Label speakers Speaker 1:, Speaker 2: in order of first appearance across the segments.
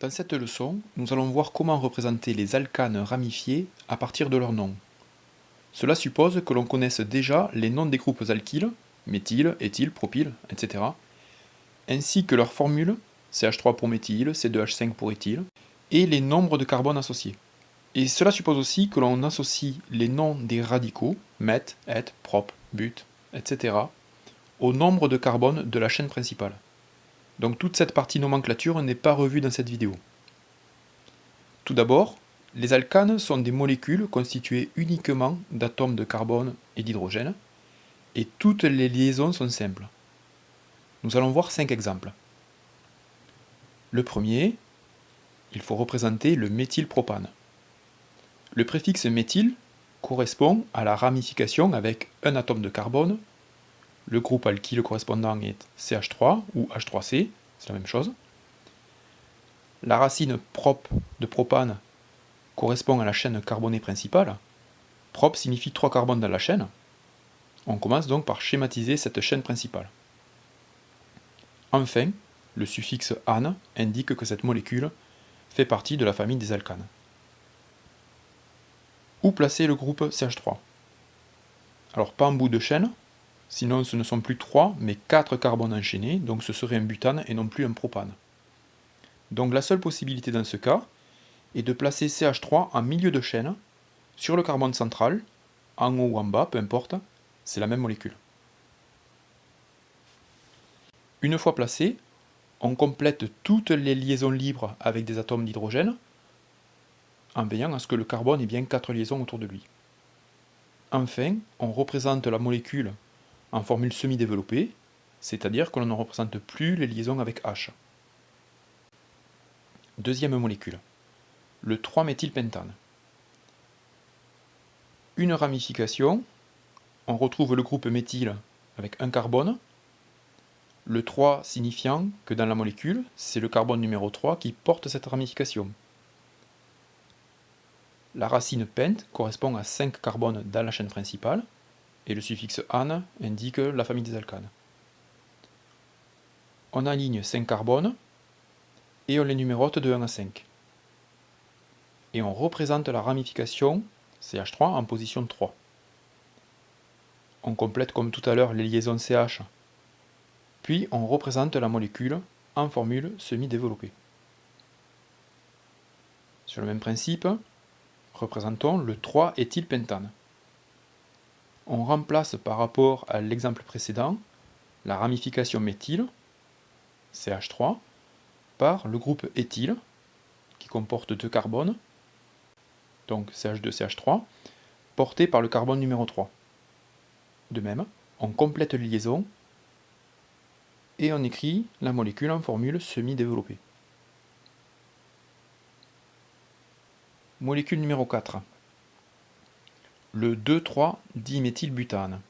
Speaker 1: Dans cette leçon, nous allons voir comment représenter les alcanes ramifiés à partir de leurs noms. Cela suppose que l'on connaisse déjà les noms des groupes alkyles, méthyle, éthyle, propyle, etc., ainsi que leurs formules, CH3 pour méthyle, C2H5 pour éthyle, et les nombres de carbone associés. Et cela suppose aussi que l'on associe les noms des radicaux, meth, et, prop, but, etc., au nombre de carbone de la chaîne principale. Donc toute cette partie nomenclature n'est pas revue dans cette vidéo. Tout d'abord, les alcanes sont des molécules constituées uniquement d'atomes de carbone et d'hydrogène, et toutes les liaisons sont simples. Nous allons voir 5 exemples. Le premier, il faut représenter le méthylpropane. Le préfixe méthyle correspond à la ramification avec un atome de carbone. Le groupe alkyle correspondant est CH3 ou H3C, c'est la même chose. La racine prop de propane correspond à la chaîne carbonée principale. Prop signifie 3 carbones dans la chaîne. On commence donc par schématiser cette chaîne principale. Enfin, le suffixe ane indique que cette molécule fait partie de la famille des alcanes. Où placer le groupe CH3? Alors pas en bout de chaîne, sinon ce ne sont plus 3 mais 4 carbones enchaînés, donc ce serait un butane et non plus un propane. Donc la seule possibilité dans ce cas est de placer CH3 en milieu de chaîne, sur le carbone central, en haut ou en bas, peu importe, c'est la même molécule. Une fois placé, on complète toutes les liaisons libres avec des atomes d'hydrogène, en veillant à ce que le carbone ait bien 4 liaisons autour de lui. Enfin, on représente la molécule en formule semi-développée, c'est-à-dire que l'on ne représente plus les liaisons avec H. Deuxième molécule, le 3-méthylpentane. Une ramification, on retrouve le groupe méthyle avec un carbone, le 3 signifiant que dans la molécule, c'est le carbone numéro 3 qui porte cette ramification. La racine pent correspond à 5 carbones dans la chaîne principale, et le suffixe ane indique la famille des alcanes. On aligne 5 carbones, et on les numérote de 1 à 5. Et on représente la ramification CH3 en position 3. On complète comme tout à l'heure les liaisons CH, puis on représente la molécule en formule semi-développée. Sur le même principe, représentons le 3-éthylpentane. On remplace par rapport à l'exemple précédent la ramification méthyle, CH3, par le groupe éthyle, qui comporte 2 carbones, donc CH2CH3, porté par le carbone numéro 3. De même, on complète les liaisons et on écrit la molécule en formule semi-développée. Molécule numéro 4. Le 2,3-diméthylbutane.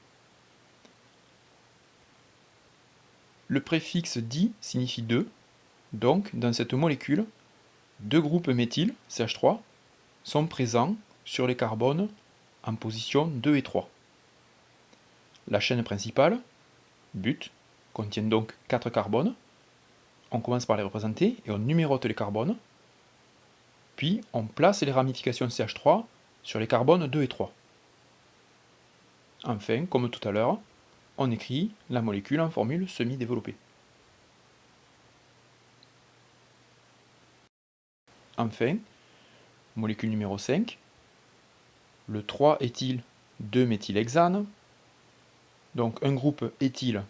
Speaker 1: Le préfixe di signifie 2, donc dans cette molécule, 2 groupes méthyle, CH3, sont présents sur les carbones en position 2 et 3. La chaîne principale, but, contient donc 4 carbones. On commence par les représenter et on numérote les carbones. Puis on place les ramifications CH3 sur les carbones 2 et 3. Enfin, comme tout à l'heure, on écrit la molécule en formule semi-développée. Enfin, molécule numéro 5, le 3-éthyl-2-méthylhexane. Donc un groupe éthyle,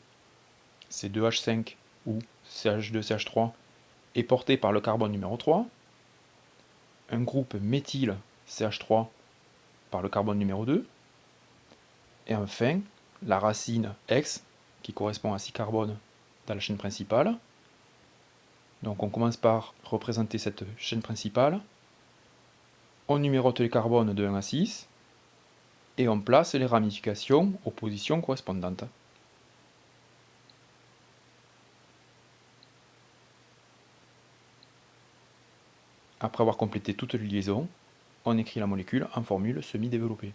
Speaker 1: c'est 2H5 ou CH2CH3, est porté par le carbone numéro 3. Un groupe méthyle, CH3, par le carbone numéro 2. Et enfin, la racine X, qui correspond à 6 carbones dans la chaîne principale. Donc on commence par représenter cette chaîne principale. On numérote les carbones de 1 à 6. Et on place les ramifications aux positions correspondantes. Après avoir complété toutes les liaisons, on écrit la molécule en formule semi-développée.